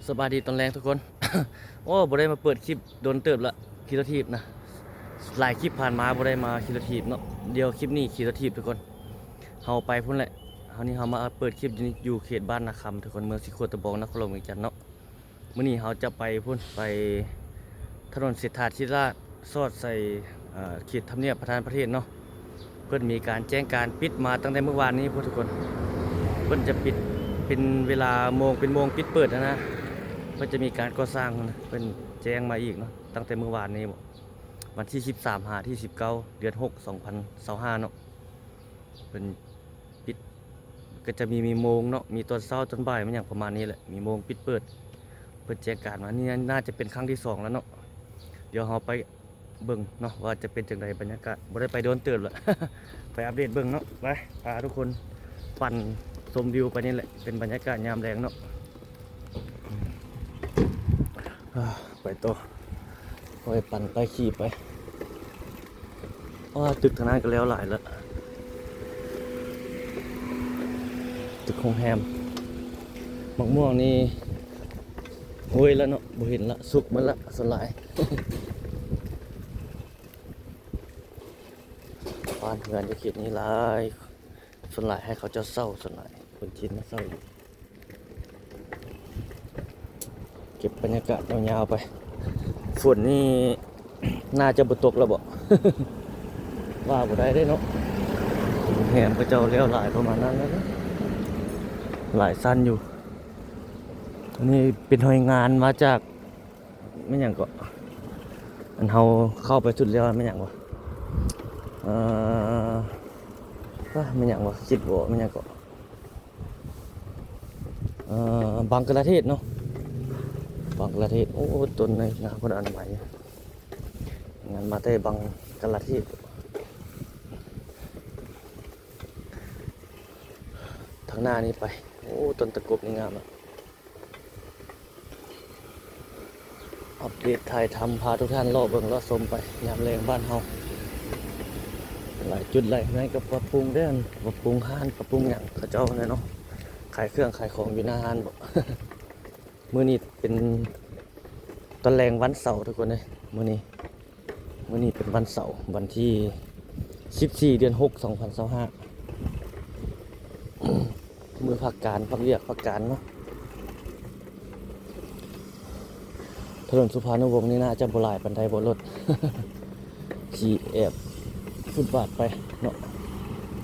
สบายดีตอนแรงทุกคน โอ้บ่ได้มาเปิดคลิปโดนเติบละคีโตทีบนะหลายคลิปผ่านมาบ่ได้มาคีโตทีบเนาะเดี๋ยวคลิปนี้คีโตทีบทุกคนเฮาไปพุ่นแหละเฮานี่เฮามาเปิดคลิปอยู่เขตบ้านนาคำทุกคนเมืองสิโคตะบองนครหลวงเวียงจันทน์เนาะมื้อนี้เฮาจะไปพุ่นไปถนนเศรษฐาธิราชสอดใส่เขตทำเนียบประธานประเทศเนาะเพิ่นมีการแจ้งการปิดมาตั้งแต่เมื่อวานนี้พุ่นทุกคนเพิ่นจะปิดเป็นเวลาโมงเป็นโมงปิดเปิดนะก็จะมีการก่อสร้างนะเป็นแจ้งมาอีกเนาะตั้งแต่เมื่อวานนี้วันที่13หาที่19เดือน6 2025เนาะเป็นปิดก็จะมีโมงเนาะมีตอนเช้าตอนบ่ายมันอย่างประมาณนี้แหละมีโมงปิดเปิดแจ้งการมานี่น่าจะเป็นครั้งที่2แล้วเนาะเดี๋ยวเราไปเบิ่งเนาะว่าจะเป็นจังไดบรรยากาศบ่ได้ไปโดนเติบละ ไปอัปเดตเบิ่งเนาะไปพาทุกคนปั่นชมวิวไปนี่แหละเป็นบรรยากาศยามแรงเนาะไปต่อไปปั่นไปขี่ไปตึกทางนั้นก็แล้วหลายแล้วตึกโรงแรมมะม่วงนี่โอ้ยแล้วเนาะบ่เห็นละสุกมันละสลาย บ้านเรือนจะเขตนี้หลายส่วนหลายให้เขาจะเศร้าส่วนหลายคนจีนมาเศร้าอยู่เก็บบรรยากาศยาวๆไปฝนนี่ น่าจะบ่ตกแล้วบ่ ว่าบ่ได้เนาะแหมก็เจ้าเลี้ยวหลายประมาณนั้นแล้วนะหลายสั้นอยู่อันนี้เป็นหน่วยงานมาจากไม่อย่างก็อันเฮาเข้าไปสุดแล้วไม่อย่างวะว่าไม่อย่างวะคิดว่าไม่อย่างก็บังกลาเทศเนาะบังกลาเทศโอ้ต้นในงานคนอันใหม่งานมาแต่บังกลาเทศทางหน้านี้ไปโอ้ต้นตะกบนี่งามอ่ะอัปเดตถ่ายทำพาทุกท่านรอบเบิ่งรอบชมไปยามแรงบ้านเฮาหลายจุดหลายในกับปรับปรุงได้ปรับปรุงห้านปรับปรุงอย่างเขาเจ้าเนี่ยเนาะขายเครื่องขายของอยู่หน้าห้านบ่ มื้อนี้เป็นตอนแรงวันเสาร์ทุกคนเลยมื้อนี้เป็นวันเสาร์วันที่14เดือน6 2025 มือพักการพักเรียกพักการเนาะถนนสุพรรณวงศ์นี่น่าจะบ่หลายปานใดบ่รถ ขี่แอบฟุตบาทไปเนาะ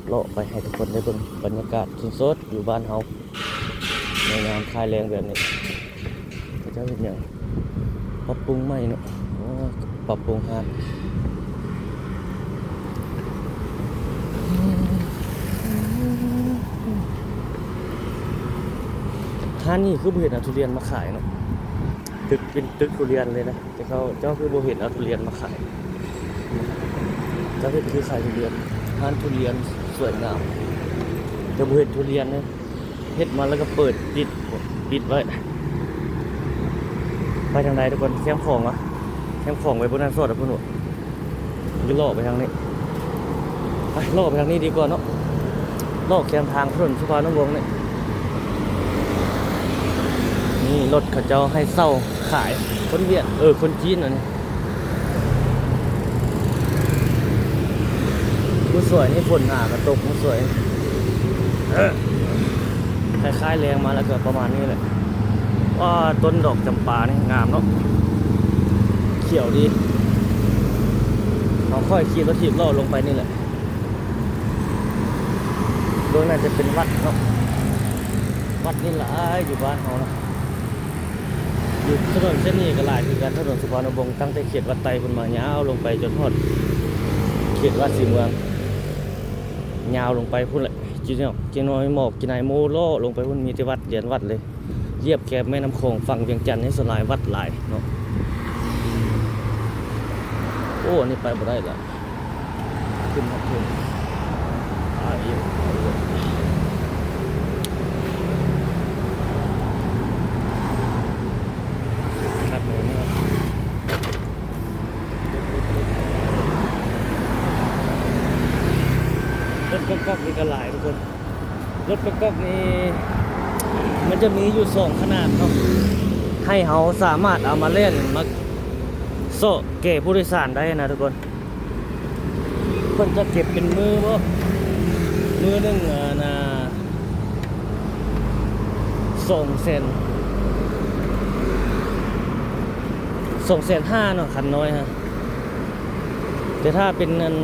เลาะไปให้ทุกคนได้เบิ่งบรรยากาศสดๆอยู่บ้านเฮาในงานคลายแรงแบบนี้พระเจ้าเห็นอย่างปรับปรุงใหม่เนาะปรับปรุงห้านนี่คือบ่เห็นเอาทุเรียนมาขายเนาะตึกเป็นตึกทุเรียนเลยนะแต่เขาเจ้าคือบ่เห็นเอาทุเรียนมาขายเจ้าเห็นคือขายทุเรียนห้านทุเรียนสวยงามแต่บ่เห็นทุเรียนเนี่ยเฮ็ดมาแล้วก็เปิดปิดไว้ไปทางใดทุกคนแคมป์ของวะแคมป์ของไว้บนนั้นสดอ่ะพุ่นจะล่อไปทางนี้ไปล่อไปทางนี้ดีกว่าเนาะล่อแคมป์ทางถนนสุพรรณวงศ์เนี่ยนี่รถเขาเจ้าให้เช่าขายคนเวียดคนจีนนี่ผู้สวยนี่ฝนหากระตกผู้สวยคล้ายๆแรงมาแล้วก็ประมาณนี้แหละว่าต้นดอกจำปานี่งามเนาะเขียวดีเราค่อยขี่รถถีบล่อลงไปนี่แหละโดยน่าจะเป็นวัดเนาะวัดนี่หลายอยู่บ้านเขาเนาะอยู่ถนนเส้นนี้ก็หลายคือกันถนนสุพรรณวงศ์ตั้งแต่เขตวัดไตคนมายาวลงไปจนฮอดเขตวัดศรีเมืองยาวลงไปพุ่นแหละจีน้อยหมอกจีนายโมโลลงไปพุ่นมีแต่วัดเดียนวัดเลยเยียบแคบแม่น้ำโขงฝั่งเวียงจันทร์ให้สลายวัดหลายเนาะโอ้นี่ไปบ่ได้ละขึ้นมาขึ้นครับเลยนะครับรถก๊อกๆนี่ก็หลายทุกคนรถก๊อกๆนี่มันจะมีอยู่2ขนาดเนาะ ให้เขาสามารถเอามาเล่นมาโซ่เก็บผู้โดยสารได้นะทุกคนเพิ่นจะเก็บเป็นมือบ่มือหนึงนะ200,000 250,000เนาะคันน้อยฮะแต่ถ้าเป็นเงิน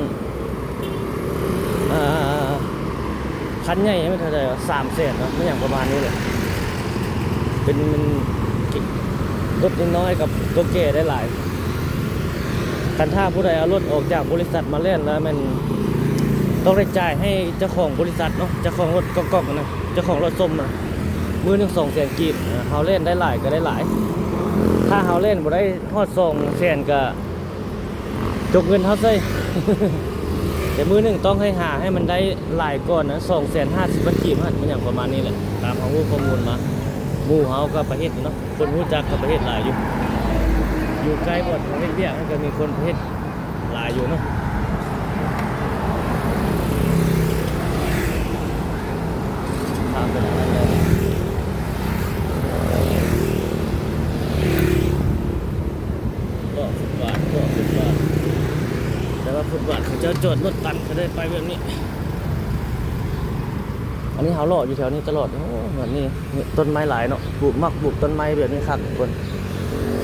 คันใหญ่ไม่เท่าไหร่300,000เนาะไม่อย่างประมาณนี้เลยเป็นรถน้อยกับตัวแก่ได้หลายกันถ้าผู้ใดเอารถออกจากบริษัทมาเล่นแล้วมันต้องได้จ่ายให้เจ้าของบริษัทเนาะเจ้าของรถก๊อกๆนะเจ้าของรถส้มนะมือหนึ่ง200,000 กีบเฮาเล่นได้หลายก็ได้หลาย ถ้าเฮาเล่นบ่ได้ฮอด200,000ก็จกเงินเฮาใส่ แต่มือหนึ่งต้องให้มันได้หลายก่อนนะ250,000 กีบมันอย่างประมาณนี้แหละตามข้อมูลมาหมู่เฮาก็ประเทศเนาะคนรู้จักกับประเทศหลายอยู่ใกล้บ่ประเทศเวียดมันก็มีคนประเทศหลายอยู่เนาะทางเป็นอะไรเลยก็ฟุตบาทแต่ว่าฟุตบาทเขาจะจอดรถตันเขาได้ไปแบบนี้อันนี้เขาหล่ออยู่แถวนี้ตลอดโอ้แบบนี้ต้นไม้หลายเนาะปลูกต้นไม้แบบนี้ครับ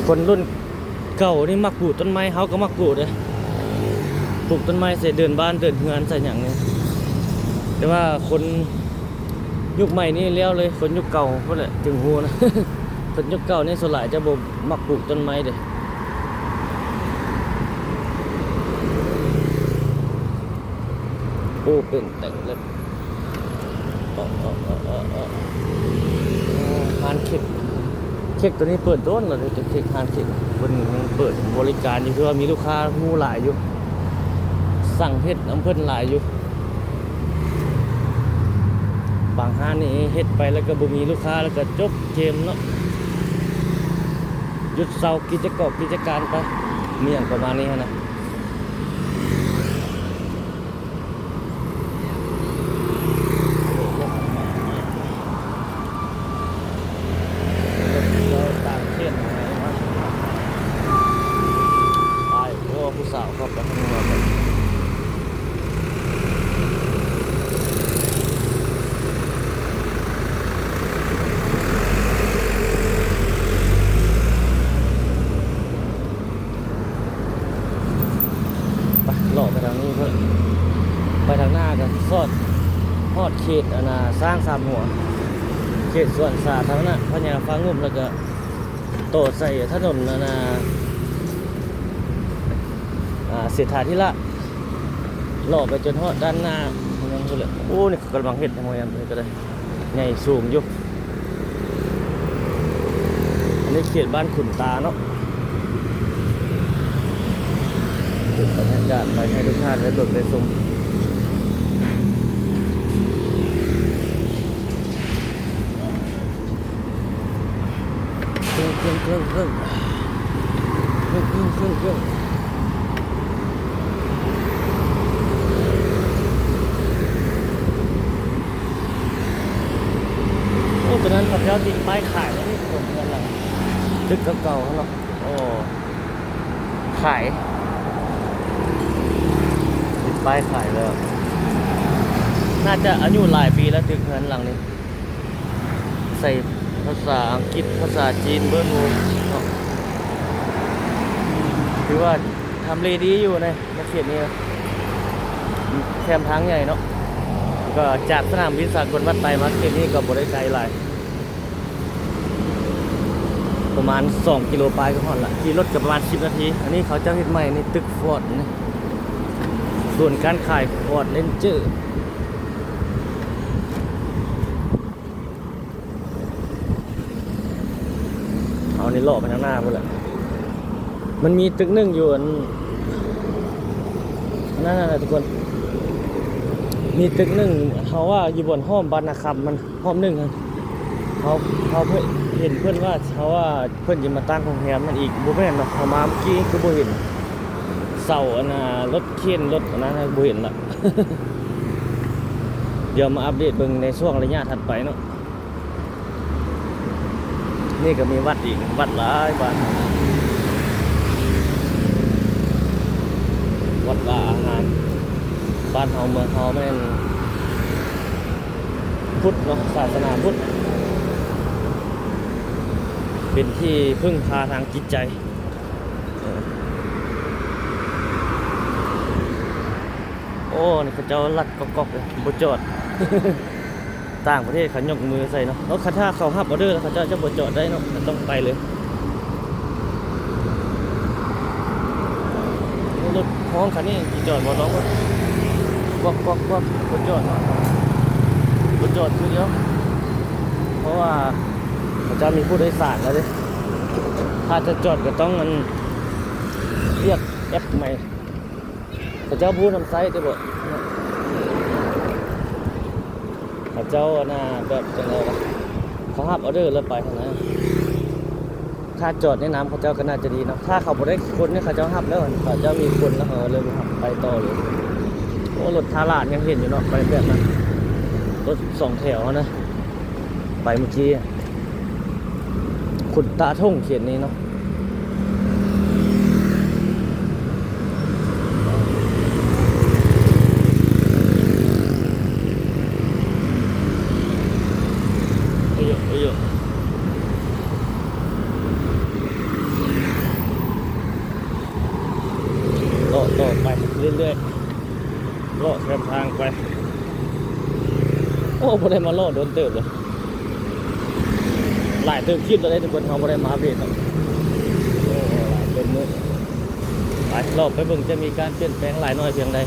คนรุ่นเก่านี่มักปลูกต้นไม้เขาก็มักปลูกเลยปลูกต้นไม้ใส่เดินบ้านเดินเฮือนใส่อย่างนี้แต่ว่าคนยุคใหม่นี่เลี้ยวเลยคนยุคเก่าเพราะแหละถึงหัวนะ คนยุคเก่านี่ส่วนใหญ่จะบ่มักปลูกต้นไม้เด้โอ้เป็นแต่งเลยฮานเค้กตัวนี้เปิดต้นเลยจะเค้กฮานเค้กคนเปิดบริการอยู่คือว่ามีลูกค้ามูหลายอยู่สั่งเฮ็ดน้ำเพิ่นหลายอยู่บางห้านนี่เฮ็ดไปแล้วก็บ่มีลูกค้าแล้วก็จบเกมเนาะหยุดเสาร์กิจการไปมีอย่างประมาณนี้นะผู้สาวครับไปทำงานกันไปหลอกไปทางนี้เพื่อนไปทางหน้ากันฮอดเขตสร้างสามหัวเขตส่วนสาธารณะพญาฟ้างุ่มแล้วก็โตใส่ถนนเศรษฐาธิระหล่อไปจนฮอดด้านหน้านั่นคือเลยโอ้นี่กำลังเห็ดทำไมก็ได้ใหญ่สูงอยู่อันนี้เขตบ้านขุนตาเนาะบรรยากาศไปให้ทุกท่านได้เบิกได้ชมเครื่องตอนนั้นขับเจ้าติดป้ายขายแล้วนี่คนเงินหลังตึกเก่าๆเนาะโอ้ขายติดป้ายขายแล้วน่าจะอายุหลายปีแล้วตึกเงินหลังนี้ใส่ภาษาอังกฤษภาษาจีนเบิร์นูคือว่าทำเลดีอยู่ในเขตนี้แคมทางใหญ่เนาะก็จากสนามบินสากลวัดไตมาเขตนี้ก็บ่ได้ไกลหลายประมาณ2 กิโลปลายก็พอละขี่รถกับประมาณ10 นาทีอันนี้เขาจะเฮ็ดใหม่ในตึกฟอร์ดนี่ส่วนการขายฟอร์ดเลนเจอร์เอานี่หล่อไปทางหน้าพุ่นแหละมันมีตึกนึงอยู่นั่นทุกคนมีตึกนึงเขาว่าอยู่บนห้อมบรรณคำมันห้อมนึงเขาเห็นเพื่อนว่าเขาว่าเพื่อนจะมาตั้งโรงแรมมันอีกบุแม่นเนาะเขามาเมื่อกี้คือบุเห็นเสารถเข็นรถนะบุเห็นละ เดี๋ยวมาอัปเดตเบิ่งในช่วงระยะถัดไปเนาะ นี่ก็มีวัดอีกวัดหลายบ้านวัดว่าอาหารบ้านเฮาเมืองเฮาแม่นพุทธเนาะศาสนาพุทธเป็นที่พึ่งพาทางจิตใจโอ้นี่เขาเจ้าลัดก๊อกๆเลยบ่จอด ต่างประเทศเขายกมือใส่เนาะแล้วถ้าเขาฮับออเดอร์แล้วเขาจะบ่จอดได้เนาะต้องไปเลยรถห้องคันนี้จอดบ่ร้องว่าก๊อกๆบ่จอดเนาะบ่จอดคือเดียวเพราะว่าเขาจะมีผู้โดยสารแล้วเด้ถ้าจะจอดก็ต้องมันเรียกแอปใหม่เขาเจ้าพูดทำไซต์ได้บ่เขาเจ้าน่าแบบจังไงล่ะเขาฮับออเดอร์แล้วไปทางนั้นถ้าจอดในน้ำเขาเจ้าก็น่าจะดีเนาะถ้าเขาบ่ได้คนเนี่ยเขาเจ้าฮับแล้วเขาเจ้ามีคนแล้วเขาเลยฮับไปต่อเลยโอ้รถทาราดยังเห็นอยู่เนาะไปแบบนั้นรถ2 แถวนะไปเมื่อกี้ขุดตาท่งเขียนนี้เนาะต่อไปเรื่อยๆเลาะแคมทางไปโอ้บ่ได้มาเลาะโดนเติบเลยหลายเติมคลิปแล้วได้ทุกคนเขาบ่ได้มาเบรกครับโอ้หลายเติมมือหลายรอบไปเบิ่งจะมีการเปลี่ยนแปลงหลายน้อยเพียงใด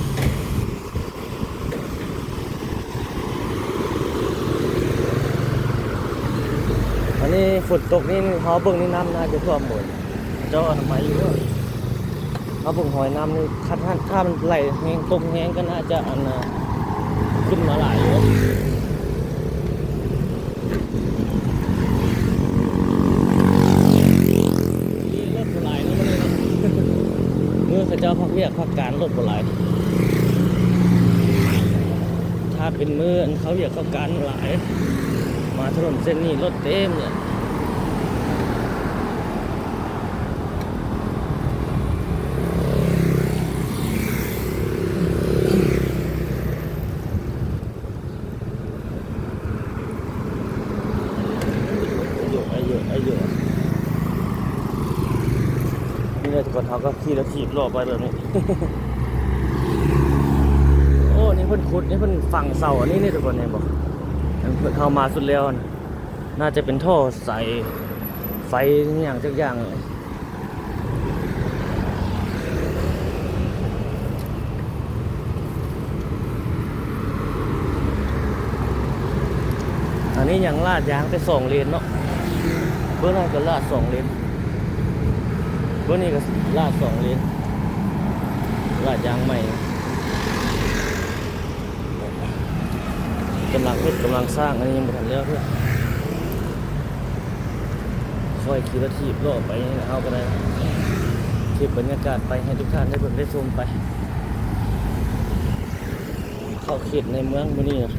อันนี้ฝนตกนี่เขาเบิ่งนี่น้ำน่าจะท่วมหมดเจ้าทำไมอยู่เขาเบิ่งหอยน้ำนี่ถ้ามันไหลแห้งตกแห้งก็น่าจะขึ้นมาหลายอยู่เมื่อเขาเจ้าพักเรียกพักการรถบ่หลายถ้าเป็นมือเขาเรียกพักการหลายมาถนนเส้นนี้รถเต็มเลยอายุนี่เลยทุกคนเขาก็ขี่แล้วถีบรอบไปแบบนี้ โอ้นี่เพิ่นขุดนี่เพิ่นฝังเสาอันนี้นี่ทุกคนเนี่ยบอกเพิ่นเข้ามาสุดแล้วน่าจะเป็นท่อใส่ไฟอย่างจักอย่างเลยอันนี้ยังลาดยางไป2 เลนเนาะเบื้องหน้าก็ลาด2 เลนเบื้องนี้ก็ลาด2 เลนลาดยางใหม่กำลังสร้างอันนี้ยังไม่ทันแล้วเพื่อนค่อยขี่รถถีบรอบไปเอาก็ได้เก็บบรรยากาศไปให้ทุกท่านได้เบิ่งได้ชมไปเข้าเขตในเมืองมื้อนี้นะ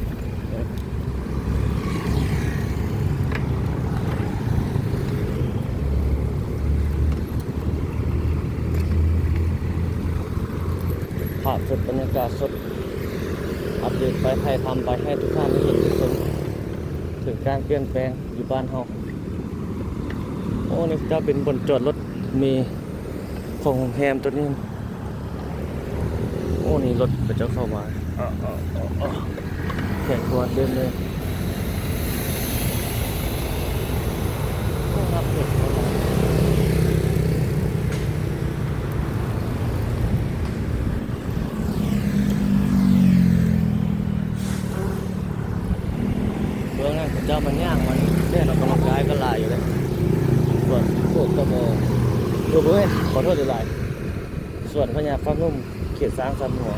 ภาพสดบรรยากาศสดอัปเดตไปไทยทำไปให้ทุกท่านได้เห็นได้ชมถึงการเปลี่ยนแปลงอยู่บ้านเฮาโอ้นี่จะเป็นบนจอดรถมีของโรงแรมตัวนี้โอ้นี่รถก็จะเข้ามาแข่งตัวเดิมเลยครับเด็กเบื้องนั้นเจ้ามันย่างมันเล่นออกกำลังกายก็ลายอยู่เลยส่วนพวกกระบอกดูเว้ยขอโทษด้วยลายส่วนพญาฟักนุ่มเขตสร้างซ้ำหัว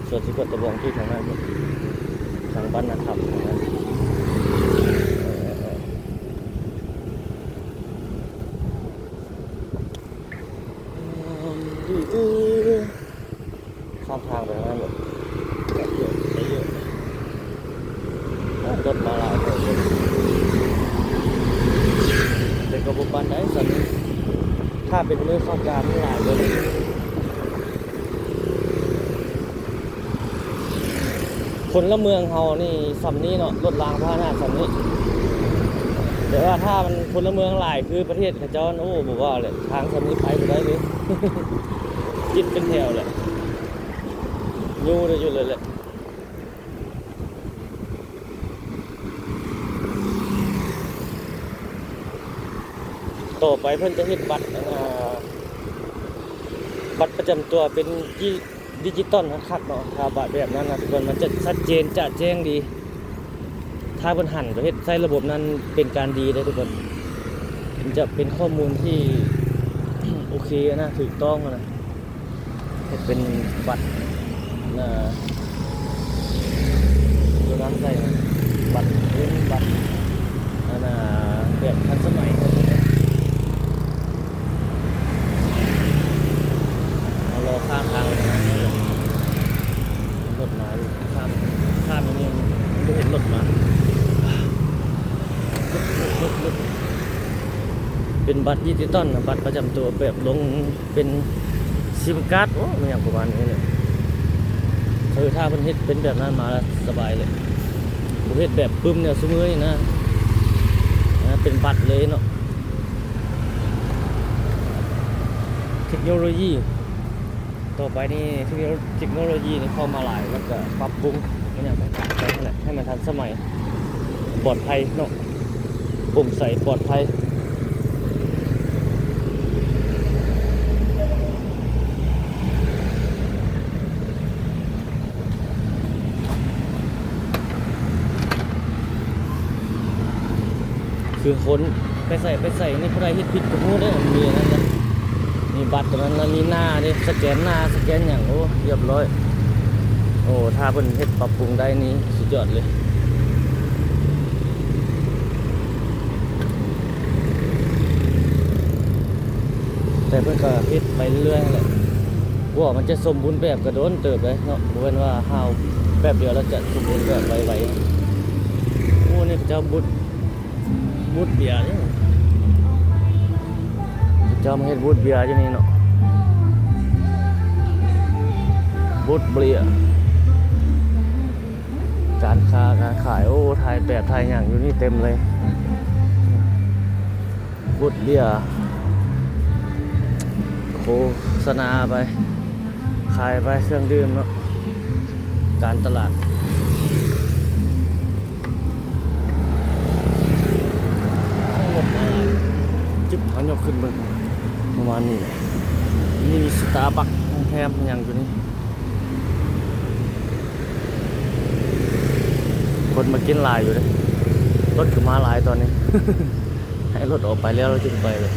ส่วนที่กดตะบองที่ทางนั้นทางบ้านนาธรรมทางนั้นข้ามทางไปทางนั้นหมดเยอะรถมาหลายคน เป็นมือเข้าการหลายเลยคนละเมืองเฮานี่สำนี้เนาะรถรางพาหนะสำนี้แต่ว่าถ้ามันคนละเมืองหลายคือประเทศเขาเจ้าโอ้บอกว่าเลยทางสำนี้ไปบ่ได้เลย จิตเป็นแถวเลยยูเลยอยู่เลยแหละต่อไปเพิ่นจะเฮ็ดบัตรประจำตัวเป็นดิจิตอลคักเนาะถ้าบัตรแบบนั้นนะทุกคนมันจะชัดเจนจะแจ้งดีถ้าเพิ่นหันประเทศใช้ระบบนั้นเป็นการดีได้ทุกคนมันจะเป็นข้อมูลที่ โอเคนะถูกต้องนะเป็นบัตรตัวนั้นใส่บัตรเป็นบัตรแบบทันสมัยเรารอข้ามทางเลยนะรถมาดูข้ามนี่ไม่เห็นรถมาเป็นบัตรดิจิตอลนะบัตรประจำตัวแบบลงเป็นซิมการ์ดโอ้ไม่อย่างประมาณนี้เลยถ้าเพิ่นเฮ็ดเป็นแบบนั้นมาแล้วสบายเลยประเภทแบบปึ้มเนี่ยสมือนี่นะเป็นบัตรเลยเนาะเทคโนโลยีต่อไปนี่เทคโนโลยีนี่เข้ามาหลายแล้วก็ปรับปรุงไม่อย่างต่างๆนั่นแหละให้มันทันสมัยปลอดภัยเนาะโปร่งใสปลอดภัยคือคนไปใส่นี่ผู้ใดเฮ็ดผิดก็ฮู้ได้มีนั่นนะมีบัตรตรงนั้นแล้วมีหน้าดิสแกนหน้าสแกนอย่างโอ้เรียบร้อยโอ้ถ้าเพิ่นเฮ็ดปรับปรุงได้นี่สุดยอดเลยแต่เพิ่นก็เฮ็ดไปเรื่อยๆแหละว่ามันจะสมบูรณ์แบบก็โดนเติบเลยเนาะบ่แม่นว่าเฮาแบบเดียวแล้วจะสมบูรณ์แบบไวๆโอ้นี่เจ้าบุตรเบียร์นี่เจ้ามาเฮ็ดบูธเบียร์อยู่นี่เนาะบูธเบียร์การค้าการขายโอ้ไทยแบบไทยอย่างอยู่นี่เต็มเลยบูธเบียร์โฆษณาไปขายไปเครื่องดื่มเนาะการตลาดจุ๊บเขายกขึ้นเบิ่งประมาณนี้นี่มีสตาร์บัคแฮมอย่างอยู่นี่คนมากินหลายอยู่เลยรถก็มาหลายตอนนี้ ให้รถออกไปแล้วเราจึงไปเลย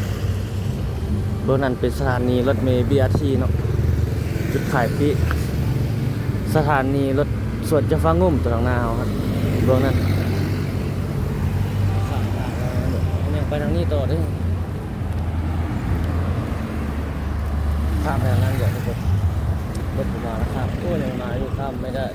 โดนนั้นเป็นสถานีรถเมล์ BRT เนาะจุดขายปีสถานีรถสวนจะฟังงุ่มตัวทางหน้าครับโดนนั้นไปทางนี้ต่อได้ข้ามไปทางนั้นเดี๋ยวทุกคนรถมาแล้วครับโอ้ยยังมาอยู่ข้ามไม่ได้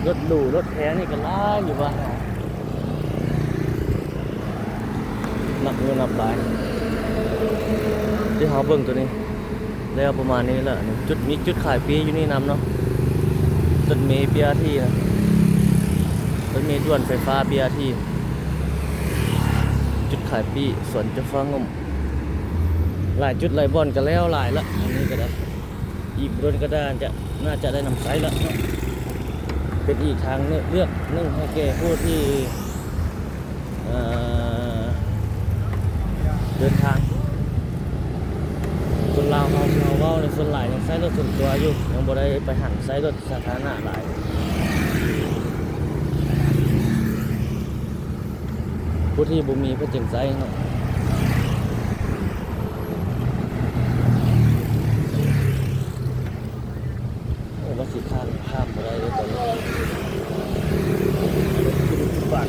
รถดูรถแพงนี่ก็ล่าอยู่บ้านนับเงินนับหลายที่เขาเบิ่งตัวนี้แล้วประมาณนี้แหละมีจุดขายฟรีอยู่นี่นำเนาะรถเมล์ BRT นะรถเมล์ด่วนไฟฟ้า BRT จุดขายฟรีสวนจะฟังงมหลายจุดหลายบ่อนกันแล้วหลายละอันนี้ก็ได้อีกรถก็ได้น่าจะได้นำไซส์ละเนาะเป็นอีกทางเลือกนึ่งให้แก่ผู้ที่เดินทางคนลาวเขาเว้าในส่วนหลายยังใช้รถส่วนตัวอยู่ยังบ่ได้ไปหันใช้รถสาธารณะหลายผู้ที่บ่มีเพิ่นจึงใช้เนาะโอ้ว่าสิข้ามบ่ได้เลยตอนนี้รถขึ้นทุกบาท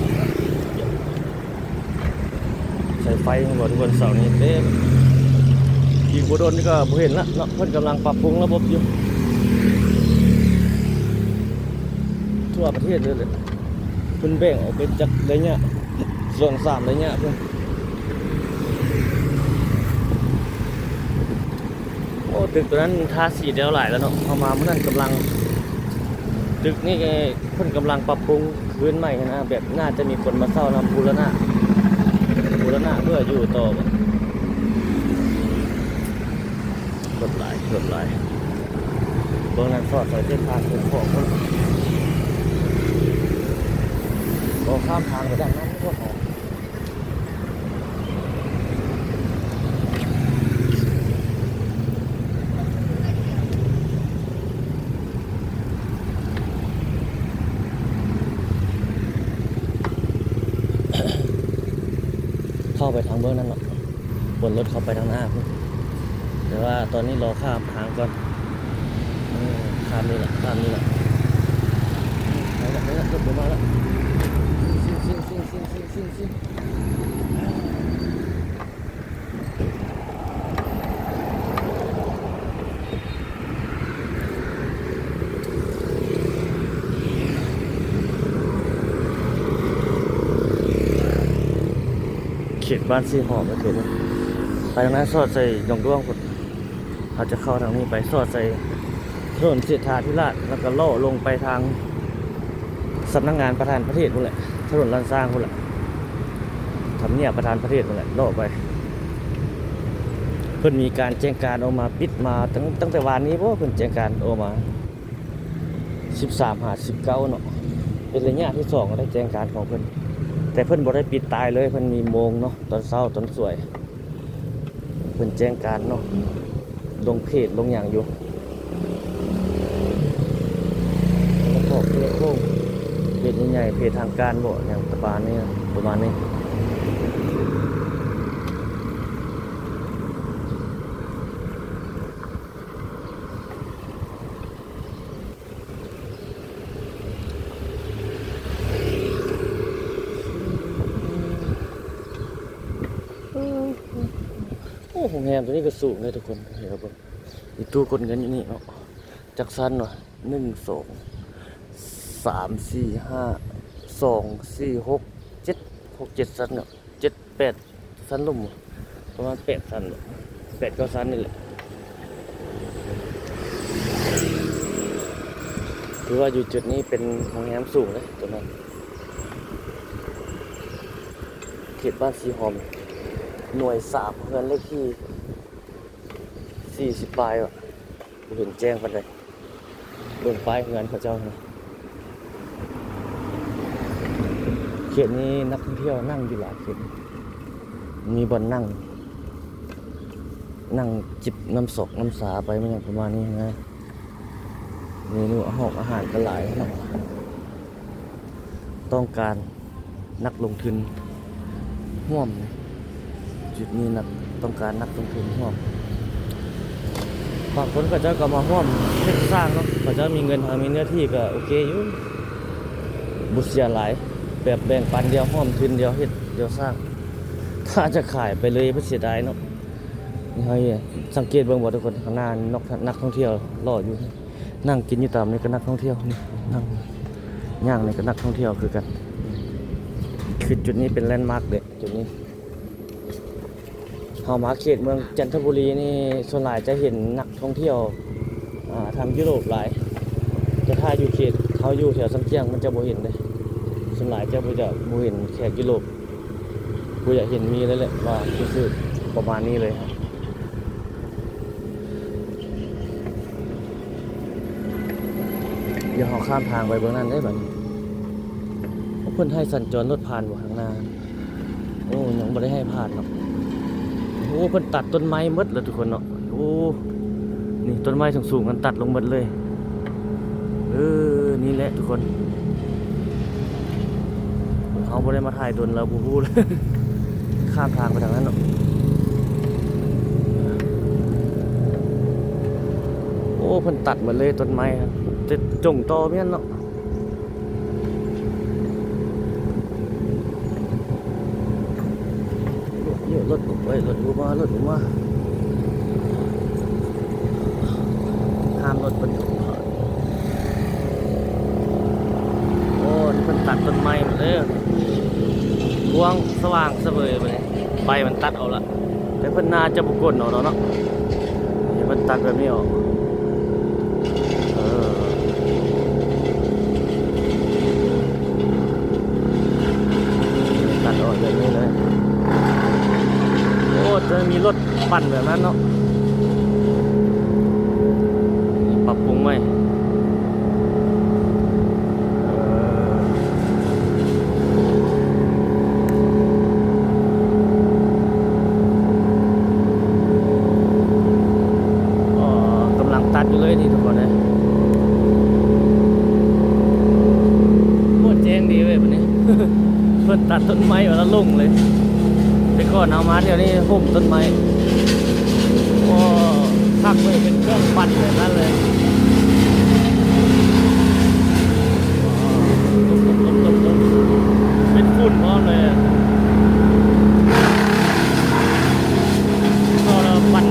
บ่ทุกคนเสาร์นี้เต็มอีกบ่โดนนี่ก็บ่เห็นละเนาะเพิ่นกำลังปรับปรุงระบบอยู่ทั่วประเทศเลยเพิ่นแบ่งออกเป็นจักระยะส่วน3ระยะเพิ่นโอ้ตึกตัวนั้นทาสีแล้วหลายแล้วเนาะเข้ามามื้อนั้นกำลังตึกนี่เพิ่นกำลังปรับปรุงพื้นใหม่นะแบบน่าจะมีคนมาเช่านำบูรณะเพื่ออยู่ต่อรถหลายเบื้องนั้นสอดใส่เส้นทางของคนก็ข้ามทางไปด้านนั้นก็พอเข้าไปทางเบื้องนั้นเนาะบนรถเข้าไปทางหน้าเพื่อนแต่ว่าตอนนี้รอข้ามทางก่อนข้ามนี่แหละไปแล้วรถมาแล้วซิ่งเขตบ้านซีหอมก็เขตไปทางนั้นสอดใส่ดงด้วงคนเขาจะเข้าทางนี้ไปสอดใส่ถนนเศรษฐาธิราชแล้วก็ล่อลงไปทางสำนักงานประธานประเทศนู่นแหละถนนลานสร้างนู่นแหละทำเนียบประธานประเทศนู่นแหละล่อไปเพิ่นมีการแจ้งการออกมาปิดมาตั้งแต่วันนี้เพราะเพิ่นแจ้งการออกมา13-19เนาะเป็นระยะที่2ได้แจ้งการของเพิ่นแต่เพิ่นบ่ได้ปิดตายเลยเพิ่นมีโมงเนาะตอนเช้าตอนสวยเพิ่นแจ้งการเนาะลงเพจลงอย่างอยู่แล้วก็เพจโค้งเพจใหญ่ๆเพจทางการบ่อย่างประมาณนี้โอ้โรงแรมตัวนี้ก็สูงเลยทุกคนเห็นบ่มีตู้กดเงินอยู่นี่เนาะจักซันว่ะ1 2 3 4 5 2 4 6 7 ซันเนาะ7-8 ซันลุ่มประมาณ8 ซัน8-9 ซันนี่แหละถือว่าอยู่จุดนี้เป็นโรงแรมสูงเลยตัวนั้นเขตบ้านสีหอมหน่วย3เงินเลขที่40ปลายว่ะเห็นแจ้งปานใดเบิ่งป้ายเงินเขาเจ้านะเขตนี้นักท่องเที่ยวนั่งอยู่หลายเขตมีบ่อนนั่งจิบน้ำสกน้ำสาไปมันอย่างประมาณนี้นะเมนูอาหารก็หลายเนาะต้องการนักลงทุนร่วมจุดนี้ต้องการนักลงทุนร่วมบางคนก็จะก็มาร่วมเฮ็ดสร้างเนาะเขาจะมีเงินมีเนื้อที่ก็โอเคอยู่บุเสียหลายแบบแบ่งปันเดียวร่วมทุนเดียวเฮ็ดเดียวสร้างถ้าจะขายไปเลยบ่เสียดายเนาะนี่เฮ้ยสังเกตเบิ่งบ่ทุกคนข้างหน้านักท่องเที่ยวรออยู่นั่งกินอยู่ตามนี่ก็นักท่องเที่ยวนี่นั่งย่างนี่ก็นักท่องเที่ยวคือกันคือจุดนี้เป็นแลนด์มาร์คเด้จุดนี้เฮามาเขตเมืองจันทบุรีนี่ส่วนหลายจะเห็นนักท่องเที่ยวทางยุโรปหลายแต่ถ้าอยู่เขตเขาอยู่แถวสังเกียงมันจะบ่เห็นเลยส่วนหลายจะบ่เห็นแขกยุโรปบ่อยากเห็นมีเลยแหละว่าคือประมาณนี้เลยครับเดี๋ยวเฮาข้ามทางไปเบื้องนั้นได้บัดนี้เพิ่นให้สัญจรรถผ่านบ่ข้างหน้าโอ้ยังบ่ได้ให้ผ่านเนาะโอ้เพิ่นตัดต้นไม้หมดเลยทุกคนเนาะโอ้นี่ต้นไม้สูงๆกันตัดลงหมดเลยนี่แหละทุกคนเขาบ่ได้มาถ่ายดนเราบ่ฮู้เลยข้ามทางไปทางนั้นเนาะโอ้เพิ่นตัดหมดเลยต้นไม้ครับจะจงโตแม่นเนาะเยอะ รถไว้รถอุมารถอุมาห้ามรถบรรทุกผ่านโอ้นี่มันตัดต้นไม้หมดเลยกวางสว่างเสมอไปเลยใบมันตัดเอาละแต่เพิ่นน่าจะบุกกลเนาะเดี๋ยวมันตัดแบบนี้ออกตัดออกแบบนี้เลยโอ้จะมีรถปั่นแบบนั้นเนาะปรับปรุงไหมตัดอยู่เลยนี่ทุกคนเลยโคตรแจ้งดีเว้ยวันนี้ เพิ่นตัดต้นไม้แล้วลงเลยแต่ก่อนเอามาเดี๋ยวนี้ห่มต้นไม้โอ้ทักเลยเป็นเครื่องปั่นแบบนั้นเลยเป็นฝุ่นพร้อมเลยพอเราปั่น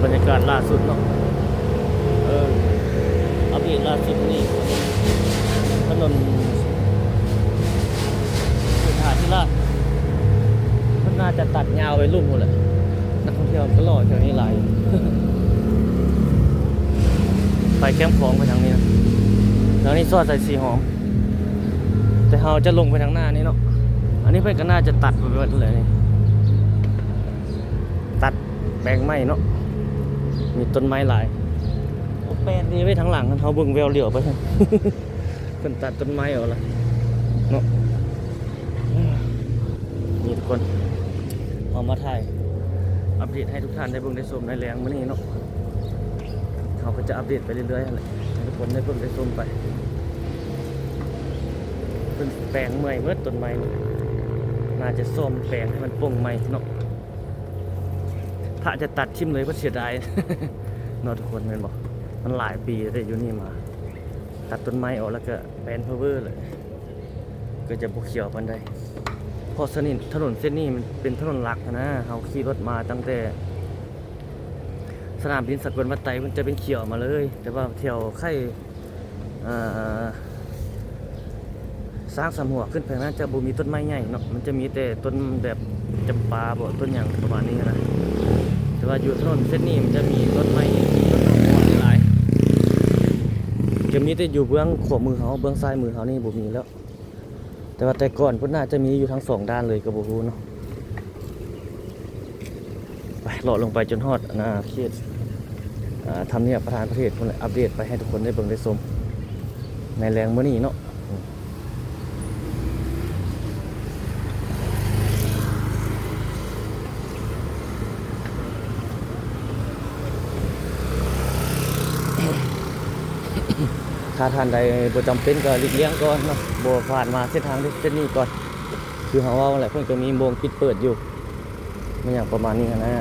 บรรยากาศล่าสุดเนาะอัปเดตล่าสุดนี่ถนนสุขาธิราชมันน่าจะตัดยาวไปลุ่มหมดเลยนักท่องเที่ยวก็รอแถวนี้หลาย ไปแคมป์ของไปทางนี้นะทางนี้ซอดใส่สีหอมแต่เราจะลงไปทางหน้านี้เนาะอันนี้เพื่อนก็น่าจะตัดไปหมดเลยนี่ตัดแปลงไม้เนาะมีต้นไม้หลายแปลงนี้ไว้ทางหลังเขาเบิ่งแววเหลียวไป เพิ่นตัดต้นไม้เอาละเนาะนี่ทุกคนเอามาถ่ายอัปเดตให้ทุกท่านได้เบิ่งได้ชมในแรงมื้อนี้เนาะเขาก็จะอัปเดตไปเรื่อยๆอะไรให้ทุกคนได้เบิ่งได้ชมไปเป็นแปลงใหม่เมื่อต้นไม้น่าจะซ่อมแปลงให้มันโปร่งใหม่เนาะถ้าจะตัดทิ่มเลยก็เสียดาย เนาะทุกคนแม่นบอกมันหลายปีได้อยู่นี่มาตัดต้นไม้ออกแล้วก็แปลนเพอเวอร์เลยก็จะบุกเขียวปันได้พอสนิทถนนเส้นนี้มันเป็นถนนหลักนะเขาขี่รถมาตั้งแต่สนามบินสกลวัดไตมันจะเป็นเขียวมาเลยแต่ว่าแถวไข่สร้างสามหัวขึ้นไปนั้นจะบ่มีต้นไม้ใหญ่เนาะมันจะมีแต่ต้นแบบจำปาบ่ต้นอย่างประมาณนี้นะแต่ว่าอยู่ถนนเส้นนี้มันจะมีต้นไม้ต้นหัวหลายจะมีแต่อยู่เบื้องขวามือเขาเบื้องซ้ายมือเขานี่บ่มีแล้วแต่ว่าแต่ก่อนพุ่นน่าจะมีอยู่ทั้งสองด้านเลยก็บ่รู้เนาะไปเลาะลงไปจนฮอดเขตทำเนียบประธานประเทศพุ่นแหละอัปเดตไปให้ทุกคนได้เบิ่งได้ชมในแรงมื้อนี้เนาะ ถ้าท่านใดบ่จำเป็นก็หลีกเลี่ยงก่อนเนาะบ่ผ่านมาเส้นทางเส้นนี้ก่อนคือเฮาว่าแหละเพิ่นก็มีโมงปิดเปิดอยู่มันอย่างประมาณนี้นะ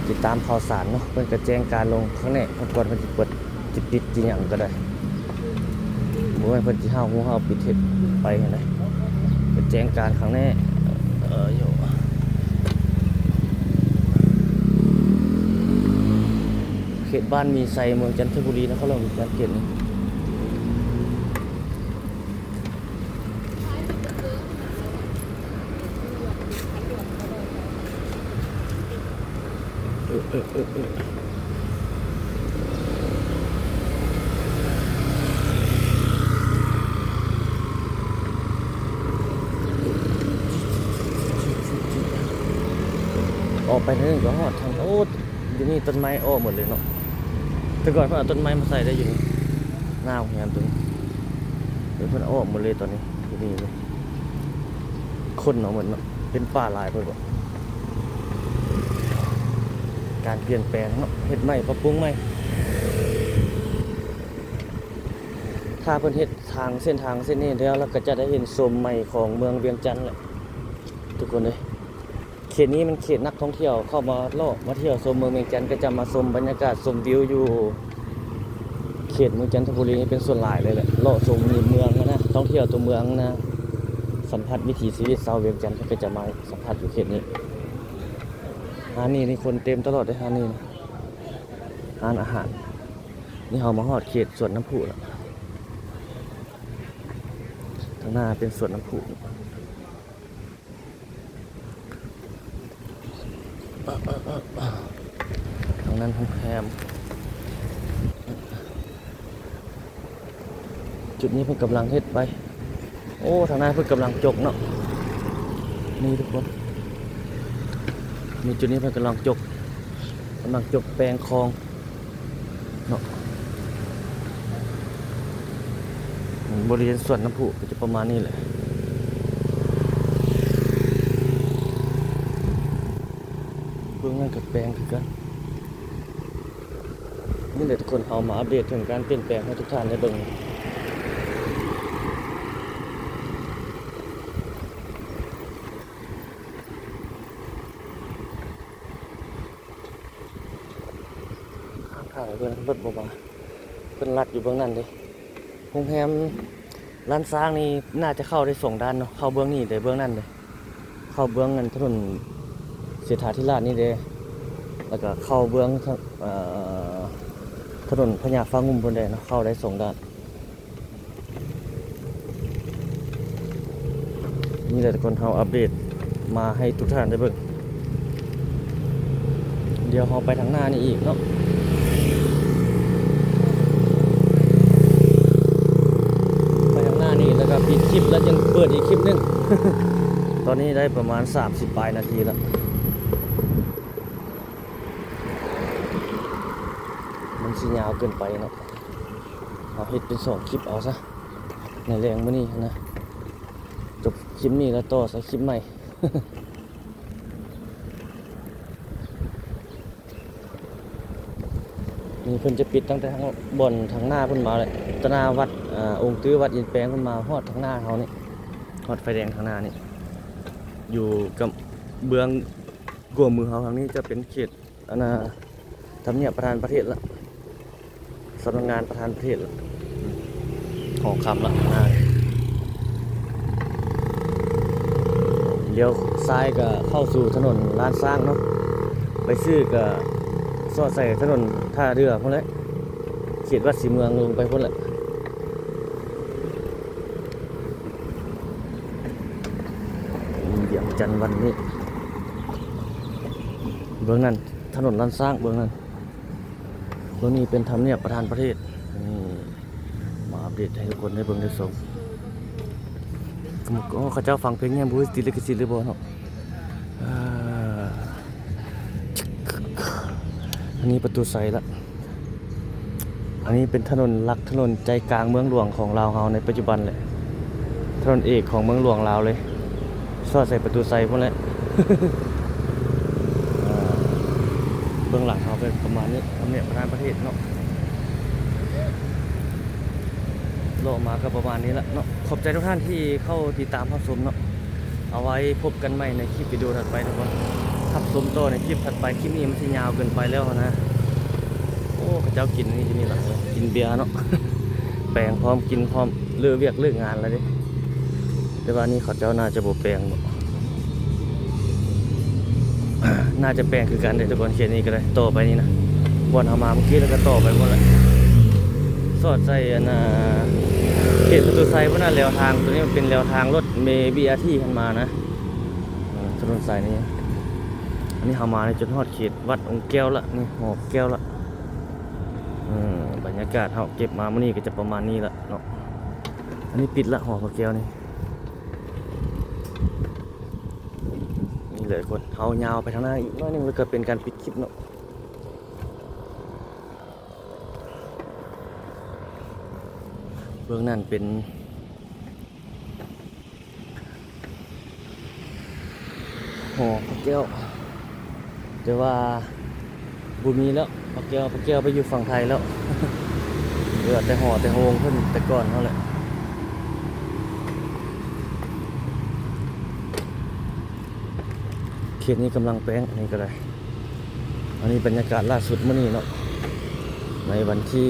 ติดตามข่าวสารเนาะเพิ่นก็แจ้งการลงข้างในก่อนเพิ่นสิเปิดจิปิดจิหยังก็ได้บ่ว่าเพิ่นสิห้าวฮู้ห้าวปิดเฮ็ดไปหั่นนะเพิ่นแจ้งการข้างในอยู่เขตบ้านมีไซเมืองจันทบุรีนะเขาลงการเขตนี้ออกไปทางนึงก็ฮอดทางโอ้อยู่นี่ต้นไม้อ้อหมดเลยเนาะแต่ก่อนเพิ่นเอาต้นไม้มาใส่ได้อยู่นี่หน้าโรงแรมตรงนี้เดี๋ยวเพิ่นอ้อหมดเลยตอนนี้อยู่นี่เลยคนเนาะหมดเนาะเป็นป่าหลายเพิ่นบ่การเปลี่ยนแปลงเนาะเฮ็ดใหม่ปรับปรุงใหม่ถ้าเพิ่นเฮ็ดทางเส้นทางเส้นนี้แล้วเราก็จะได้เห็นโซมใหม่ของเมืองเวียงจันทน์แหละทุกคนเลยเขตนี้มันเขตนักท่องเที่ยวเข้ามาเลาะมาเที่ยวชมเมืองเวียงจันทน์ก็จะมาชมบรรยากาศชมวิวอยู่เขตเมืองจันทบุรีนี่เป็นส่วนหลายเลยแหละเลาะชมเมืองนะท่องเที่ยวตัวเมืองนะสัมผัสวิถีชีวิตชาวเวียงจันทน์ก็จะมาสัมผัสอยู่เขตนี้หานี่คนเต็มตลอดเลยหานี่ร้านอาหารนี่เรามาฮอดเขตสวนน้ำพุแล้วทางหน้าเป็นสวนน้ำพุทางนั้นห้องแรมจุดนี้เพิ่งกำลังเฮ็ดไปโอ้ทางหน้าเพิ่งกำลังจกเนาะนี่ทุกคนมีจุดนี้เพิ่งกำลังจกแปลงคลองเนาะบริเวณสวนน้ำพุก็จะประมาณนี้แหละเบื้องนั้นกับแปลงคือกันนี่แหละทุกคนเอามาอัปเดตถึงการเปลี่ยนแปลงให้ทุกท่านได้เบิ่งข้างๆเพื่อนรถบ่มาเพิ่นลัดอยู่เบื้องนั้นเลยโรงแรมร้านสร้างนี่น่าจะเข้าได้2ด้านเนาะเข้าเบื้องนี้ได้เบื้องนั้นเลยเข้าเบื้องนั้นถนนเศรษฐาธิราชนี่เด้แล้วก็เข้าเบื้องถนนพญาฟ้างุ่มบนแดนเนาะเข้าได้2ด้านนี่แหละทุกคนเราอัปเดตมาให้ทุกท่านได้เบิ่งเดี๋ยวเราไปทางหน้านี่อีกเนาะไปทางหน้านี่แล้วก็ปิดคลิปแล้วยังเปิดอีกคลิปนึง ตอนนี้ได้ประมาณ30ปลายนาทีแล้วมันสิยาวเกินไปเนาะเอาเฮ็ดเป็น2คลิปเอาซะในแรงมื้อนี้นะจบคลิปนี้แล้วต่อใส่คลิปใหม่ นี่เพิ่นจะปิดตั้งแต่ทางบ่อนทางหน้าเพิ่นมาเลยตนาวัดองค์ตื้อวัดอินแปลงเพิ่นมาฮอดทางหน้าเฮานี่ฮอดไฟแดงทางหน้านี่อยู่กับเบืองกวมือเฮาทางนี้จะเป็นเขตทำเนียบประธานประเทศละสำนักงานประธานประเทศละของคำละเลี้ยวซ้ายก็เข้าสู่ถนนลานสร้างเนาะไปซื้อก็สอดใส่ถนนท่าเรือพวกนี้เขตวัดศรีเมืองลงไปพวกแหละเวียงจันทน์วันนี้เบื้องนั้นถนนลานสร้างเบื้องนั้นเบื้องนี้เป็นทำเนียบประธานประเทศนี่มาอัปเดตให้ทุกคนได้เบิ่งได้ชมเขาเจ้าฟังเพลงเนี่ยบูสติลิขสิทธิ์หรือเปล่าเนาะอันนี้ประตูใสละอันนี้เป็นถนนหลักถนนใจกลางเมืองหลวงของลาวเฮาในปัจจุบันเลยถนนเอกของเมืองหลวงลาวเลยซอดใส่ประตูใสพวกนี้ เบื้องหลังเขาเป็นประมาณนี้ทำเนียบประธานประเทศเนาะ โลมาก็ประมาณนี้ละเนาะขอบใจทุกท่านที่เข้าติดตามรับชมเนาะเอาไว้พบกันใหม่ในคลิปวิดีโอถัดไปทุกคนรับชมต่อในคลิปถัดไปคลิปนี้มันสิยาวเกินไปแล้วนะโอ้พระเจ้ากินนี่ละกินเบียร์เนาะ แปลงพร้อมกินพร้อมเลือกเวียกเลือกงานแล้วดิแต่ว่านี่เขาเจ้าน่าจะบ่แปลงบ่ น่าจะแปลงคือกันเดี๋ยวทุกคนเขียนนี้ก็ได้ต่อไปนี่นะบอนเอามาเมื่อกี้แล้วก็ต่อไปหมดเลยสอดใส่อันเขตประตูไซเพราะนั่นแนวทางตัวนี้มันเป็นแนวทางรถเมล์ BRT ขึ้นมานะถนนสายนี้อันนี้เอามาในจนฮอดเขตวัดองค์แก้วละนี่หอบแก้วละบรรยากาศเขาเก็บมาเมื่อนี้ก็จะประมาณนี้ละเนาะอันนี้ปิดละหอพระแก้วนี่นี่เลยคนเขายาวไปทางหน้าอีกน้อยนึงแล้วก็เป็นการปิดคลิปเนาะเบื้องนั้นเป็นหอพระแก้วแต่ว่าบุมีแล้วพระแก้วไปอยู่ฝั่งไทยแล้ว เหลือแต่หอแต่โฮงเพิ่นแต่ก่อนเท่าแหละเขตนี้กำลังแปลงอันนี้ก็ได้อันนี้บรรยากาศล่าสุดเมื่อนี้เนาะในวันที่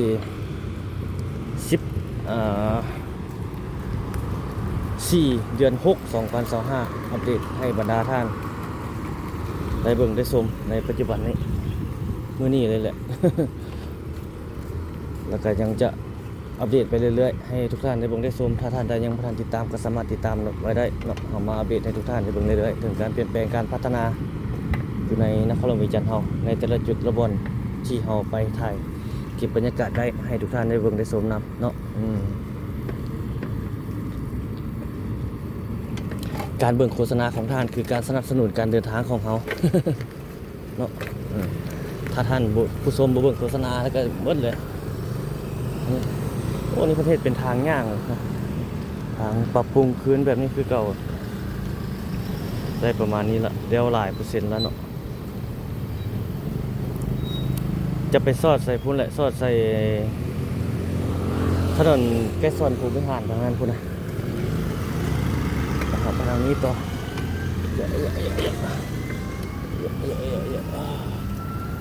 4 เดือน 6 2025อัปเดตให้บรรดาท่านได้เบิ่งได้ชมในปัจจุบันนี้มื้อนี้เลยแหละ แล้วก็ยังจะอัปเดตไปเรื่อยๆให้ทุกท่านได้เบิ่งได้ชมถ้าท่านใดยังบ่ทันติดตามก็สามารถติดตามไว้ได้เนาะเอามาอัปเดตให้ทุกท่านได้เบิ่งเรื่อยๆถึงการเปลี่ยนแปลงการพัฒนาอยู่ในนครหลวงวิจันทร์เฮาในแต่ละจุดละบอนที่เฮาไปถ่ายเก็บบรรยากาศได้ให้ทุกท่านได้เบิ่งได้ชมนำเนาะการเบิ่งโฆษณาของท่านคือการสนับสนุนการเดินทางของเขา เนาะถ้าท่านผู้ชมบ่เบิ่งโฆษณาแล้วก็เบิดเลยโอ้นี่ประเทศเป็นทางย่างเลยนะทางปรับปรุงคืนแบบนี้คือเก่าได้ประมาณนี้ละเดี๋ยวหลายเปอร์เซ็นต์แล้วเนาะจะไปสอดใส่พุ่นแหละสอดใส่ถนนแก้ซอนภูมิหารทางนั้นพุ่นนะขับมาทางนี้ต่อ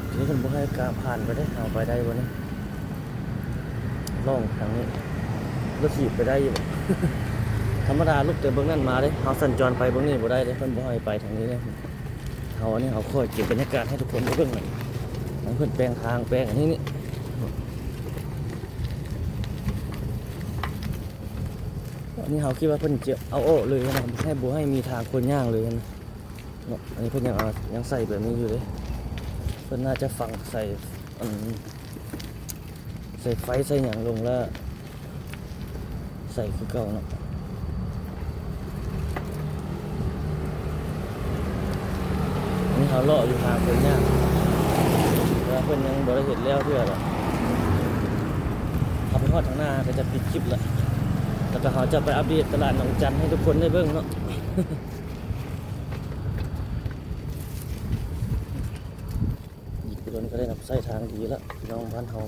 ทีนี้คนบ่ให้การผ่านไปได้เอาไปได้บ่เนี่ยล่องทางนี้รถถีบไปได้อยู่ ธรรมดาลูกแต่เบื้องนั้นมาเลยเขาสัญจรไปเบื้องนี้บ่ได้เลยเพิ่นบ่ให้ไปทางนี้เลยเขาอันนี้เขาค่อยเก็บบรรยากาศให้ทุกคนได้เบื้องหน่อยเพิ่นแปลงทางแปลงอันนี้นี่อันนี้เขาคิดว่าเพิ่นจะเอาโอ้เลยนะให้บ่ให้มีทางคนย่างเลยนะเนาะอันนี้เพิ่นยังใส่แบบนี้อยู่เลยเพิ่นน่าจะฝังใส่ใส่ไฟใส่หยังลงแล้วใส่คือเก่าเนาะนี่เขาเลาะอยู่ทางคนย่างแล้วเพิ่นยังบ่ได้เห็นแล้วเพื่อหรอกเอาไปฮอดทางหน้าก็จะปิดคลิปละแล้วก็เขาจะไปอัปเดตตลาดหนองจันให้ทุกคนได้เบิ่งเนาะ อีกกิโลนี้ก็ได้นับใส่ทางดีแล้วพี่น้องบ้านเฮา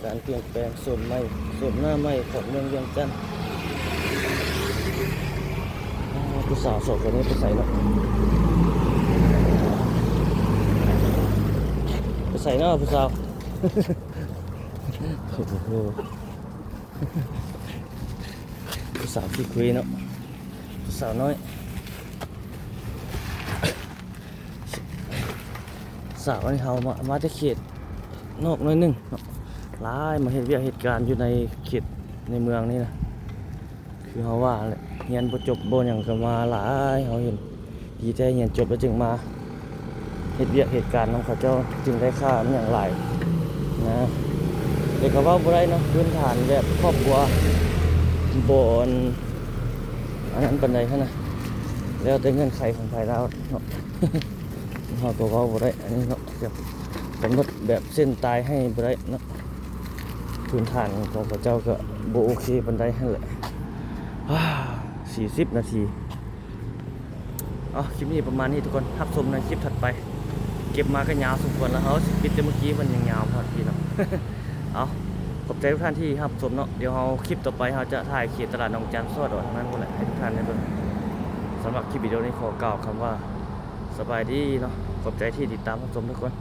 การเปลี่ยนแปลงส่วนหน้าใหม่ของเมืองเวียงจันทร์ผู้สาวสองคนนี้ไปใส่แล้วไปใส่เนาะผู้สาว โอ้โหผู้สาวที่คุยเนาะผู้สาวน้อยสาวนี่เขามาจะเขตนอกน้อยนึงหลายมาเห็นเหตุการณ์อยู่ในเขตในเมืองนี่นะคือเขาว่าแหละเรียนบ่จบบ่หยังก็มาหลายเขาเห็นดีใจเรียนจบแล้วจึงมาเหตุการณ์น้องเขาเจ้าจึงได้ค่ามันอย่างหลายนะเด็กเขาว่าบ่ได้เนาะพื้นฐานแบบครอบครัวบ่อันนั้นปานใดคั่นน่ะแล้วแต่เงื่อนไขของภายเราเนาะ เฮาก็เว้าบ่ได้อันนี้เนาะกำหนดแบบเส้นตายให้บ่ได้เนาะพื้นฐานของพระเจ้าก็บ่โอเคปานใดหั่นแหละ40 นาทีคลิปนี้ประมาณนี้ทุกคนรับชมในคลิปถัดไป เก็บมาก็ยาวสมควรแล้วเขาสิปิดแต่เมื่อกี้มันยังยาวพอดีเนาะ เอาขอบใจทุกท่านที่รับชมเนาะเดี๋ยวเราคลิปต่อไปเราจะถ่ายเขตตลาดหนองจันซอดออกทางนั้นพุ่นแหละให้ทุกท่านได้เบิ่งสำหรับคลิปวิดีโอนี้ขอกล่าวคำว่าสบายดีเนาะขอบใจที่ติดตามรับชมทุกคน